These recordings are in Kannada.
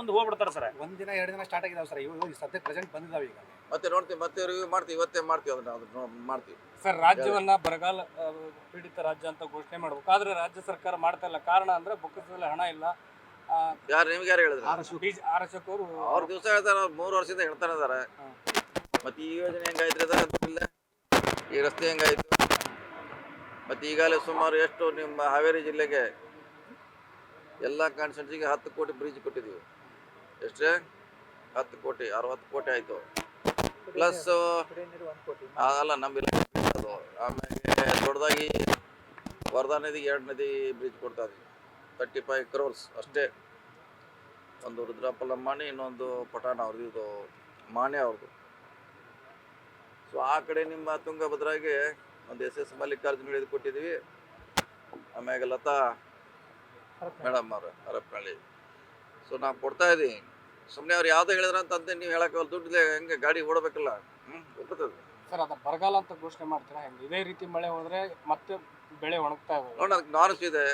ಮುಂದೆ ಹೋಗ್ಬಿಡ್ತಾರೆ ಸರ್. ಒಂದಿನ 2 ದಿನ ಸ್ಟಾರ್ಟ್ ಆಗಿದಾವೆ ಸರ್. ಇವು ಸದ್ಯ ಪ್ರೆಸೆಂಟ್ ಬಂದಿದ್ದಾವೆ ಈಗ. ಮತ್ತೆ ನೋಡ್ತೀವಿ, ಮತ್ತೆ ರಿವ್ಯೂ ಮಾಡ್ತೀವಿ, ಇವತ್ತೇ ಮಾಡ್ತೀವಿ ಅದನ್ನ ಮಾಡ್ತೀವಿ ಸರ್. ರಾಜ್ಯವನ್ನ ಬರಗಾಲ ಪೀಡಿತ ರಾಜ್ಯ ಅಂತ ಘೋಷಣೆ ಮಾಡ್ಬೇಕು, ಆದ್ರೆ ರಾಜ್ಯ ಸರ್ಕಾರ ಮಾಡ್ತಾ ಇಲ್ಲ. ಕಾರಣ ಅಂದ್ರೆ ಬೊಕ್ಕಸದಲ್ಲಿ ಹಣ ಇಲ್ಲ. ಯಾರು ನಿಮ್ಗೆ ಯಾರು ಹೇಳಿದ್ರು? ಆರಶಕ್ ಅವರು ಅವ್ರ ದಿವಸ ಹೇಳ್ತಾರೆ, 3 ವರ್ಷದಿಂದ ಹೇಳ್ತಾನೆ ಇದಾರೆ. ಮತ್ತೆ ಈ ಯೋಜನೆ ಹೆಂಗಾಯ್ತು ಇಲ್ಲ, ಈ ರಸ್ತೆ ಹೆಂಗಾಯ್ತು, ಮತ್ತೆ ಈಗಾಗಲೇ ಸುಮಾರು ಎಷ್ಟು ನಿಮ್ಮ ಹಾವೇರಿ ಜಿಲ್ಲೆಗೆ ಎಲ್ಲ ಕಾನ್ಸ್ಟಿಟ್ಯೂನ್ಸಿಗೆ 10 ಕೋಟಿ ಬ್ರಿಡ್ಜ್ ಕೊಟ್ಟಿದ್ದೀವಿ. ಎಷ್ಟೇ 10 ಕೋಟಿ 60 ಕೋಟಿ ಆಯಿತು. ಪ್ಲಸ್ ಅಲ್ಲ ನಮ್ಮಿಲ್ಲ ಅದು. ಆಮೇಲೆ ದೊಡ್ಡದಾಗಿ ವರ್ಧಾ ನದಿಗೆ 2 ನದಿ ಬ್ರಿಡ್ಜ್ ಕೊಡ್ತಾ ಇದ್ದೀವಿ, 35 crores ಅಷ್ಟೇ. ಒಂದು ರುದ್ರಪ್ಪಲ ಮಾಣಿ, ಇನ್ನೊಂದು ಪಠಾಣ ಅವ್ರದ್ದು, ಇದು ಮಾಣೆ ಅವ್ರದ್ದು. ಸೊ ಆ ಕಡೆ ನಿಮ್ಮ ತುಂಗಭದ್ರಾಗೆ ಒಂದು SS ಮಲ್ಲಿಕಾರ್ಜುನ ಹೇಳಿದು ಕೊಟ್ಟಿದ್ದೀವಿ. ಆಮ್ಯಾಗ ಲತಾ ಮೇಡಮ್ ಅವರು ಹರಪನಹಳ್ಳಿ. ಸೊ ನಾವು ಕೊಡ್ತಾ ಇದ್ದೀವಿ. ಸುಮ್ಮನೆ ಅವ್ರು ಯಾವುದೋ ಹೇಳಿದ್ರ ಅಂತಂದೆ ನೀವು ಹೇಳಕ್ಕೆ ದುಡ್ಡಿದೆ ಹೆಂಗೆ ಗಾಡಿ ಓಡಬೇಕಲ್ಲ. ಗೊತ್ತದ ಸರ್. ಅದ ಬರಗಾಲ ಅಂತ ಘೋಷಣೆ ಮಾಡ್ತೀರಾ ಹೆಂಗೆ? ಇದೇ ರೀತಿ ಮಳೆ ಹೋದ್ರೆ ಮತ್ತೆ ಬೆಳೆ ಒಣಗ್ತಾ ಇದೆ. ನೋಡಿ, ಅದಕ್ಕೆ ನಾರ್ಮ್ಸ್ ಇದೆ,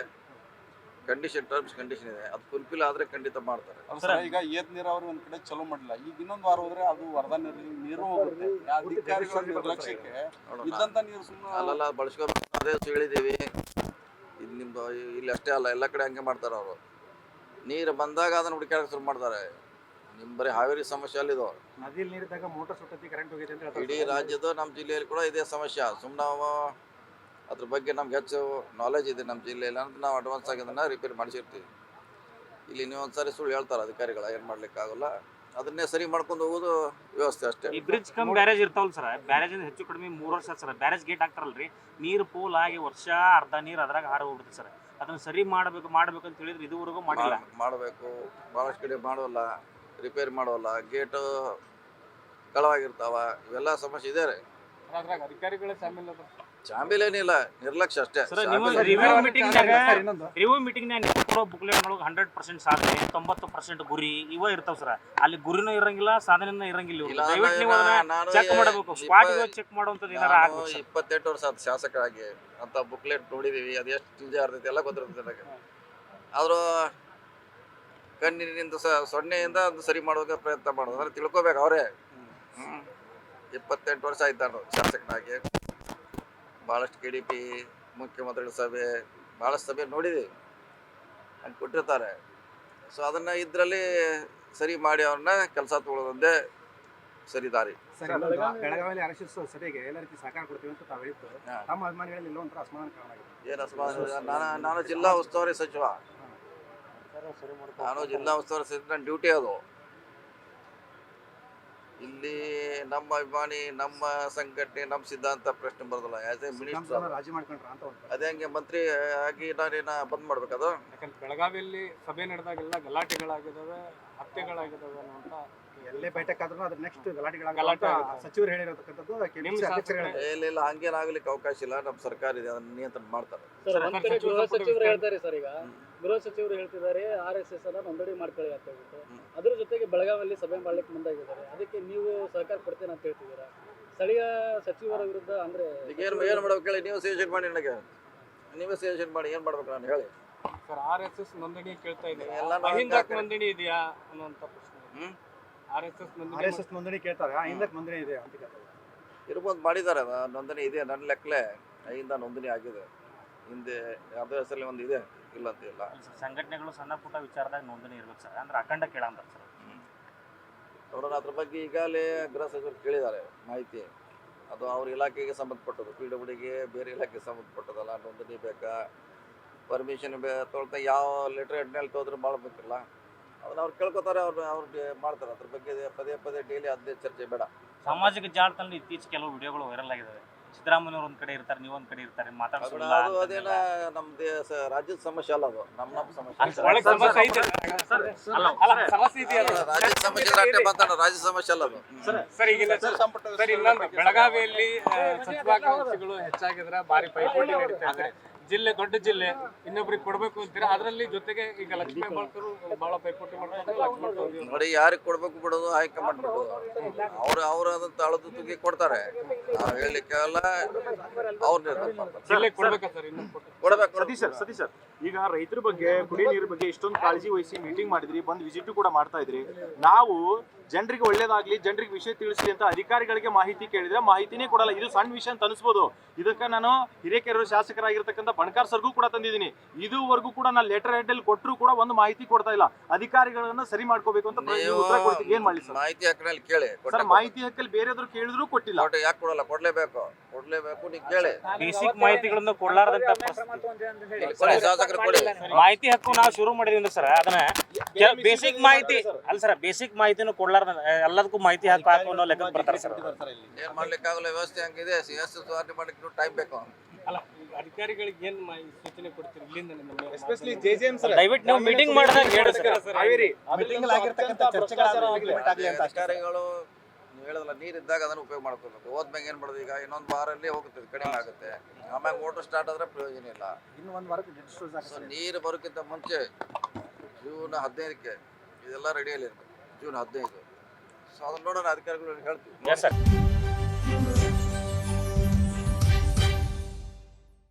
ಟರ್ಮ್ಸ್ ಕಂಡೀಷನ್ ಇದೆ. ಅದು ಫುಲ್ಫಿಲ್ ಆದ್ರೆ ಖಂಡಿತ ಮಾಡ್ತಾರೆ. ಈಗ ಏತ್ ನೀರಾವರಿ ಒಂದ್ ಕಡೆ ಚಲೋ ಮಾಡಿಲ್ಲ, ಈಗ ಇನ್ನೊಂದು ವಾರ ಹೋದ್ರೆ ಅದು ವರ್ಧಾ ನೀರು ಹೋಗುತ್ತೆ. ಅಧಿಕಾರಿಗಳ ನಿರ್ಲಕ್ಷ್ಯಕ್ಕೆ ಇದ್ದಂತ ನೀರು ಸುಮ್ಮನೆ ಅಲ್ಲೆಲ್ಲ ಬಳಸ್ಕೋಬೇಕು. ಅದೇ ಹೇಳಿದ್ದೀವಿ, ಇದು ನಿಮ್ದು ಇಲ್ಲಿ ಅಷ್ಟೇ ಅಲ್ಲ, ಎಲ್ಲ ಕಡೆ ಹಂಗೆ ಮಾಡ್ತಾರೆ ಅವರು. ನೀರು ಬಂದಾಗ ಅದನ್ನ ಹುಡುಕಾಡಕ್ಕೆ ಶುರು ಮಾಡ್ತಾರೆ. ನಿಮ್ಮ ಬರೀ ಹಾವೇರಿ ಸಮಸ್ಯೆ ಅಲ್ಲಿದು. ನದಿಯಲ್ಲಿ ನೀರಿದ್ದಾಗ ಮೋಟರ್ ಸುಟ್ಟತಿ, ಕರೆಂಟ್ ಹೋಗಿದೆ ಅಂತ ಹೇಳ್ತಾರೆ. ಇಡೀ ರಾಜ್ಯದ ನಮ್ಮ ಜಿಲ್ಲೆಯಲ್ಲಿ ಕೂಡ ಇದೇ ಸಮಸ್ಯೆ. ಸುಮ್ಮನೆ ನಾವು ಅದ್ರ ಬಗ್ಗೆ ನಮ್ಗೆ ಹೆಚ್ಚು ನಾಲೆಜ್ ಇದೆ ನಮ್ಮ ಜಿಲ್ಲೆಯಲ್ಲಿ ಅಂತ ನಾವು ಅಡ್ವಾನ್ಸ್ ಆಗಿ ಅದನ್ನು ರಿಪೇರ್ ಮಾಡಿಸಿರ್ತೀವಿ. ಇಲ್ಲಿ ನೀವು ಒಂದ್ಸರಿ ಸುಳ್ಳು ಹೇಳ್ತಾರೆ ಅಧಿಕಾರಿಗಳು, ಏನು ಮಾಡ್ಲಿಕ್ಕಾಗಲ್ಲ. ಅದನ್ನೇ ಸರಿ ಮಾಡ್ಕೊಂಡು ಹೋಗೋದು ವ್ಯವಸ್ಥೆ ಅಷ್ಟೇ. ಈ ಬ್ರಿಡ್ಜ್ ಕಮ್ ಬ್ಯಾರೇಜ್ ಇರ್ತಾವಲ್ಲ ಸರ್, ಬ್ಯಾರೇಜ್ ಹೆಚ್ಚು ಕಡಿಮೆ 3 ವರ್ಷ ಸರ್. ಬ್ಯಾರೇಜ್ ಗೇಟ್ ಹಾಕ್ತಾರಲ್ರಿ, ನೀರು ಪೋಲ್ ಆಗಿ ವರ್ಷ ಅರ್ಧ ನೀರು ಅದ್ರಾಗ ಹಾರ ಹೋಗ್ಬಿಡುತ್ತೆ ಸರ್. ಅದನ್ನ ಸರಿ ಮಾಡಬೇಕು ಅಂತ ಹೇಳಿದ್ರೆ ಇದುವರೆಗೂ ಮಾಡಿಲ್ಲ. ಮಾಡಬೇಕು, ಭಾಳಷ್ಟು ಕಡೆ ಮಾಡೋಲ್ಲ, ರಿಪೇರ್ ಮಾಡೋಲ್ಲ, ಗೇಟು ಕಳವಾಗಿರ್ತಾವ, ಇವೆಲ್ಲ ಸಮಸ್ಯೆ ಇದೆ ರೀ. ಅದ್ರಾಗ ಅಧಿಕಾರಿಗಳೇ ಚಾಂಬಿಲೇನಿಲ್ಲ, ನಿರ್ಲಕ್ಷ್ಯ ಅಷ್ಟೇ. ರಿವ್ಯೂ ಮೀಟಿಂಗ್ನಾಗ ಕೊಡೋ ಬುಕ್ಲೆಟ್ಗಳು 100% ಸಾಧನೆ, 90% ಗುರಿ ಇವ ಇರ್ತಾವ ಸರ್. ಅಲ್ಲಿ ಗುರಿನೂ ಇರಂಗಿಲ್ಲ, ಸಾಧನೆನೂ ಇರಂಗಿಲ್ಲ. ಚೆಕ್ ಮಾಡಬೇಕು, ಸ್ಪಾಟ್ ಚೆಕ್ ಮಾಡುವಂಥದ್ದು ಏನಾರ ಆಗ್ಬೇಕು. 28 ವರ್ಷ ಆಯ್ತು ಶಾಸಕರಾಗಿ ಅಂತ ಬುಕ್ಲೆಟ್ ನೋಡಿದೀವಿ. ಅದು ಎಷ್ಟು ನಿಜ ಇರ್ತೈತಿ ಎಲ್ಲ ಗೊತ್ತಿರ್ತೈತೆ ನನಗೆ. ಆದರೂ ಕಣ್ಣಿನಿಂದ ಸೊನ್ನೆಯಿಂದ ಅದು ಸರಿ ಮಾಡೋಕೆ ಪ್ರಯತ್ನ ಮಾಡೋದು ಅಂದ್ರೆ ತಿಳ್ಕೊಬೇಕು ಅವರೇ. 28 ವರ್ಷ ಆಯ್ತು ನಾನು ಶಾಸಕನಾಗಿ. ಭಾಳಷ್ಟು KDP ಮುಖ್ಯಮಂತ್ರಿಗಳ ಸಭೆ, ಭಾಳಷ್ಟು ಸಭೆ ನೋಡಿದ್ದೀವಿ, ಹಂಗೆ ಕೊಟ್ಟಿರ್ತಾರೆ. ಸೊ ಅದನ್ನು ಇದರಲ್ಲಿ ಸರಿ ಮಾಡಿ ಅವ್ರನ್ನ ಕೆಲಸ ತೊಗೊಳೋದೊಂದೇ ಸರಿ ದಾರಿ. ಬೆಳಗಾವಿಯಲ್ಲಿ RSS ಸಭೆಗೆ ಎಲ್ಲ ರೀತಿ ಸಹಕಾರ ಕೊಡ್ತೀವಿ ಅಂತ ತಾವು ಹೇಳಿದ್ದು, ತಮ್ಮ ಅಭಿಮಾನಿಗಳಲ್ಲಿ ಇಲ್ಲ ಒಂಥರ ಅಸಮಾಧಾನ ಕಾರಣ ಆಗಿದೆ. ಏನು ಅಸಮಾಧಾನ? ನಾನು ಜಿಲ್ಲಾ ಉಸ್ತುವಾರಿ ಸಚಿವ, ನಾನು ಜಿಲ್ಲಾ ಉಸ್ತುವಾರಿ ಸಚಿವ, ನನ್ನ ಡ್ಯೂಟಿ ಅದು. ಇಲ್ಲಿ ನಮ್ಮ ಅಭಿಮಾನಿ, ನಮ್ಮ ಸಂಘಟನೆ, ನಮ್ಮ ಸಿದ್ಧಾಂತ ಪ್ರಶ್ನೆ ಬರೋದಿಲ್ಲ. ಆಸ್ ಎ ಮಿನಿಸ್ಟರ್ ರಾಜಿ ಮಾಡ್ಕೊಂಡ್ರ ಅಂತ ಅದೇ ಹಂಗೆ ಮಂತ್ರಿ ಆಗಿ ನಾನೇನ ಬಂದ್ ಮಾಡ್ಬೇಕದು. ಯಾಕಂದ್ರೆ ಬೆಳಗಾವಿಯಲ್ಲಿ ಸಭೆ ನಡೆದಾಗೆಲ್ಲ ಗಲಾಟೆಗಳಾಗಿದ್ದಾವೆ, ಹತ್ಯೆಗಳಾಗಿದ್ದಾವೆ ಅಂತ ಎಲ್ಲೇ ಬೈಠಕ್ ಆದ್ರೂ ಅದ್ರ ನೆಕ್ಸ್ಟ್ ಗಲಾಟೆ ಸಚಿವರು ಹೇಳಿರತಕ್ಕಂಥದ್ದು. ಇಲ್ಲ, ಹಂಗೇನಾಗ್ಲಿಕ್ಕೆ ಅವಕಾಶ ಇಲ್ಲ. ನಮ್ಮ ಸರ್ಕಾರ ಇದೆ, ಅದನ್ನ ನಿಯಂತ್ರಣ ಮಾಡ್ತಾರೆ. ಗೃಹ ಸಚಿವರು ಹೇಳ್ತಾರೆ ಸರ್. ಈಗ ಗೃಹ ಸಚಿವರು ಹೇಳ್ತಿದ್ದಾರೆ RSS ಅನ್ನ ನೋಂದಣಿ ಮಾಡ್ಕೊಳ್ಳಿ ಅಂತ ಹೇಳ್ಬಿಟ್ಟು. ಅದ್ರ ಜೊತೆಗೆ ಬೆಳಗಾವಿಯಲ್ಲಿ ಸಭೆ ಮಾಡ್ಲಿಕ್ಕೆ ಮುಂದಾಗಿದ್ದಾರೆ. ಅದಕ್ಕೆ ನೀವು ಸಹಕಾರ ಕೊಡ್ತೇನೆ ಅಂತ ಹೇಳ್ತಿದ್ದೀರಾ. ಸ್ಥಳೀಯ ಸಚಿವರ ವಿರುದ್ಧ ಅಂದ್ರೆ ಏನು ಮಾಡ್ಬೇಕು ಹೇಳಿ? ನೀವು ಸಜೆಷನ್ ಮಾಡಿ, ನನಗೆ ನೀವೇ ಸಜೆಷನ್ ಮಾಡಿ ಏನ್ ಮಾಡ್ಬೇಕು ನಾನು ಹೇಳಿ. ಸರ್, RSS ನೋಂದಣಿ ಕೇಳ್ತಾ ಇದ್ದಾರೆ, ಅಹಿಂದಕ್ಕೆ ನೋಂದಣಿ ಇದೆಯಾ ಅನ್ನುವಂಥ ಪ್ರಶ್ನೆ. RSS ನೋಂದಣಿ ಕೇಳ್ತಾರೆ, ಅಹಿಂದಕ್ಕೆ ನೋಂದಣಿ ಇದೆ ಅಂತ ಕೇಳ್ತಾರೆ. ಇರ್ಬೋದು, ಮಾಡಿದ್ದಾರೆ, ನೋಂದಣಿ ಇದೆ. ನನ್ನ ಲೆಕ್ಕಲೆ ಅಹಿಂದ ನೋಂದಣಿ ಆಗಿದೆ. ಹಿಂದೆ ಯಾವುದೋ ಹೆಸರಲ್ಲಿ ಒಂದು ಇದೆ, ಇಲ್ಲ ಅಂತ ಇಲ್ಲ. ಸಂಘಟನೆಗಳು ಸಣ್ಣ ಪುಟ್ಟ ವಿಚಾರದಾಗ ನೋಂದಣಿ ಇರ್ಬೇಕು ಸರ್, ಅಂದ್ರೆ ಅಖಂಡ ಕೇಳಂತಾರೆ ಸರ್. ನೋಡೋಣ, ಅದ್ರ ಬಗ್ಗೆ ಈಗಾಗಲೇ ಗೃಹ ಸಚಿವರು ಕೇಳಿದ್ದಾರೆ ಮಾಹಿತಿ. ಅದು ಅವ್ರ ಇಲಾಖೆಗೆ ಸಂಬಂಧಪಟ್ಟದ್ದು, PWDಗೆ ಬೇರೆ ಇಲಾಖೆಗೆ ಸಂಬಂಧಪಟ್ಟದಲ್ಲ. ನೋಂದಣಿ ಬೇಕಾ, ಪರ್ಮಿಷನ್ ತೊಗೊಳ್ತಾ ಯಾವ ಲೆಟರ್ ಹೆಡ್ನಲ್ಲಿ ತೊಗೊಂಡ್ರೆ ಮಾಡಬೇಕಲ್ಲ, ಅದನ್ನ ಅವ್ರು ಕೇಳ್ಕೊತಾರೆ, ಅವ್ರಿಗೆ ಮಾಡ್ತಾರೆ. ಅದ್ರ ಬಗ್ಗೆ ಪದೇ ಪದೇ ಡೈಲಿ ಅದೇ ಚರ್ಚೆ ಬೇಡ. ಸಾಮಾಜಿಕ ಜಾಲತಾಣದಲ್ಲಿ ಇತ್ತೀಚೆಗೆ ಕೆಲವು ವಿಡಿಯೋಗಳು ವೈರಲ್ ಆಗಿದ್ದಾವೆ. ಸಿದ್ದರಾಮಯ್ಯವ್ರು ಒಂದ್ ಕಡೆ ಇರ್ತಾರೆ, ನೀವು ಒಂದ್ ಕಡೆ ಇರ್ತಾರೆ, ಮಾತಾಡ್ಸೋಲ್ಲ. ಅದು ಅದೇನ ನಮ್ದು ರಾಜ್ಯದ ಸಮಸ್ಯೆ ಅಲ್ಲ, ಅದು ನಮ್ಮ ಸಮಸ್ಯೆ. ರಾಜ್ಯದ ಸಮಸ್ಯೆ ಅಲ್ಲ ಅದು. ಸರ್, ಇನ್ನೊಂದು ಬೆಳಗಾವಿಯಲ್ಲಿ ಸಚಿವಾಕಾಂಕ್ಷಿಗಳು ಹೆಚ್ಚಾಗಿದ್ರೆ ಭಾರಿ ಪೈಪೋಟಿ ನಡೀತಾ ಇದೆ. ಜಿಲ್ಲೆ ದೊಡ್ಡ ಜಿಲ್ಲೆ ಇನ್ನೊಬ್ರಿಗೆ ಕೊಡ್ಬೇಕು ಅಂತೀರಾ, ಅದರಲ್ಲಿ ಜೊತೆಗೆ ಈಗ ಲಕ್ಷ್ಮೀ ಹೆಬ್ಬಾಳ್ಕರ್ ಬಹಳ ಪೈಪೋಟಿ ಮಾಡ್ತಾರೆ. ಲಕ್ಷ್ಮಣ್ ಸವದಿ ನೋಡಿ ಯಾರಿಗೆ ಕೊಡ್ಬೇಕು ಬಿಡೋದು ಹೈಕಮಾಂಡ್ ಬಿಡೋದು, ಅವರಾದಂತ ಅಳದು ತುಗಿ ಕೊಡ್ತಾರೆ. ನಾವು ಹೇಳಲಿಕ್ಕೆಲ್ಲ ಅವ್ರ ನಿರ್ಧಾರ ಮಾಡ್ತಾರೆ. ಜಿಲ್ಲೆ ಕೊಡ್ಬೇಕಾ ಸರ್ ಇನ್ನು ಕೊಡ್ಬೇಕು. ಸತೀಶ್ ಸರ್ ಈಗ ರೈತರ ಬಗ್ಗೆ ಕುಡಿಯ ನೀರು ಬಗ್ಗೆ ಇಷ್ಟೊಂದು ಕಾಳಜಿ ವಹಿಸಿ ಮೀಟಿಂಗ್ ಮಾಡಿದ್ರಿ, ಬಂದು ವಿಸಿಟ್ ಕೂಡ ಮಾಡ್ತಾ ಇದ್ರಿ. ನಾವು ಜನರಿಗೆ ಒಳ್ಳೇದಾಗ್ಲಿ, ಜನರಿಗೆ ವಿಷಯ ತಿಳಿಸಿ ಅಂತ ಅಧಿಕಾರಿಗಳಿಗೆ ಮಾಹಿತಿ ಕೇಳಿದ್ರೆ ಮಾಹಿತಿನೇ ಕೊಡಲ್ಲ. ಇದು ಸಣ್ಣ ವಿಷಯ ಅಂತ ಅನಿಸ್ಬೋದು. ಇದಕ್ಕೆ ನಾನು ಹಿರೇಕೆರೂರು ಶಾಸಕರಾಗಿರ್ತಕ್ಕಂಥ ಬಣಕಾರ್ ಸರ್ಗೂ ಕೂಡ ತಂದಿದ್ದೀನಿ. ಇದುವರೆಗೂ ಕೂಡ ನಾನು ಲೆಟರ್ ಹೆಡ್ ಅಲ್ಲಿ ಕೊಟ್ಟರು ಕೂಡ ಒಂದು ಮಾಹಿತಿ ಕೊಡ್ತಾ ಇಲ್ಲ. ಅಧಿಕಾರಿಗಳನ್ನ ಸರಿ ಮಾಡ್ಕೋಬೇಕು ಅಂತ ಉತ್ತರ ಕೊಡ್ತೀವಿ. ಏನ್ ಮಾಡಿ ಸರ್? ಮಾಹಿತಿ ಹಕ್ಕಲ್ಲಿ ಕೇಳಿ. ಸರ್ ಮಾಹಿತಿ ಹಕ್ಕಲ್ಲಿ ಬೇರೆದ್ರು ಕೇಳಿದ್ರು ಕೊಟ್ಟಿಲ್ಲ. ಯಾಕೆ ಕೊಡಲ್ಲ? ಕೊಡ್ಲೇಬೇಕು, ನೀವು ಕೇಳಿ. ಬೇಸಿಕ್ ಮಾಹಿತಿಗಳನ್ನ ಕೊಡ್ಲಾರ್ದಂತ ಕೊಡಿ, ಶಾಸಕರು ಕೊಡಿ. ಮಾಹಿತಿ ಹಕ್ಕು ನಾವು ಶುರು ಮಾಡಿದ್ವಿ ಸರ್. ಅದನ್ನ ಬೇಸಿಕ್ ಮಾಹಿತಿ ಅಲ್ಲ ಸರ್, ಬೇಸಿಕ್ ಮಾಹಿತಿನೂ ಕೊಡ್ಲಾರ್ದ ಎಲ್ಲದಕ್ಕೂ ಮಾಹಿತಿ ಹಕ್ಕು ಹಾಕೋ ಅನ್ನೋ ಲೆಕ್ಕಕ್ಕೆ ಬರ್ತಾರೆ ಸರ್. ಏನ್ ಮಾಡ್ಲಿಕ್ಕಾಗಲ್ಲ, ವ್ಯವಸ್ಥೆ ಹಂಗಿದೆ. ಸಿಎಸ್ ಸುಧಾರಣೆ ಮಾಡ್ಲಿಕ್ಕೆ ಟೈಮ್ ಬೇಕು. ಅಲ್ಲ, ಅಧಿಕಾರಿಗಳಿಗೆ ಏನ್ ಸೂಚನೆ ಕೊಡ್ತೀರಿ ಇಲ್ಲಿಂದ? ಎಸ್ಪೆಷಲಿ ಜೆಜೆಎಂ ಸರ್ ದಯವಿಟ್ಟು ನೀವು ಮೀಟಿಂಗ್ ಮಾಡಿದಾಗ ಹೇಳಿ ಸರ್. ಅಧಿಕಾರಿಗಳು ನೀವು ಹೇಳೋದಲ್ಲ, ನೀರಿದ್ದಾಗ ಅದನ್ನು ಉಪಯೋಗ ಮಾಡ್ಕೋಬೇಕು. ಹೋದ್ಮ್ಯಾಗ ಏನ್ ಮಾಡೋದು? ಈಗ ಇನ್ನೊಂದು ವಾರಲ್ಲಿ ಹೋಗುತ್ತೆ, ಕಡಿಮೆ ಆಗುತ್ತೆ. ಆಮ್ಯಾಗ ಮೋಟರ್ ಸ್ಟಾರ್ಟ್ ಆದ್ರೆ ಪ್ರಯೋಜನ ಇಲ್ಲ. ಇನ್ನು ಒಂದು ವಾರಕ್ಕೆ ಸೊ ನೀರು ಬರೋಕ್ಕಿಂತ ಮುಂಚೆ ಜೂನ್ 15ಕ್ಕೆ ಇದೆಲ್ಲ ರೆಡಿಯಲ್ಲಿ ಇರಬೇಕು. ಜೂನ್ 15. ಸೊ ಅದನ್ನ ನೋಡೋಣ, ಅಧಿಕಾರಿಗಳು ಹೇಳ್ತೀವಿ. Yes sir.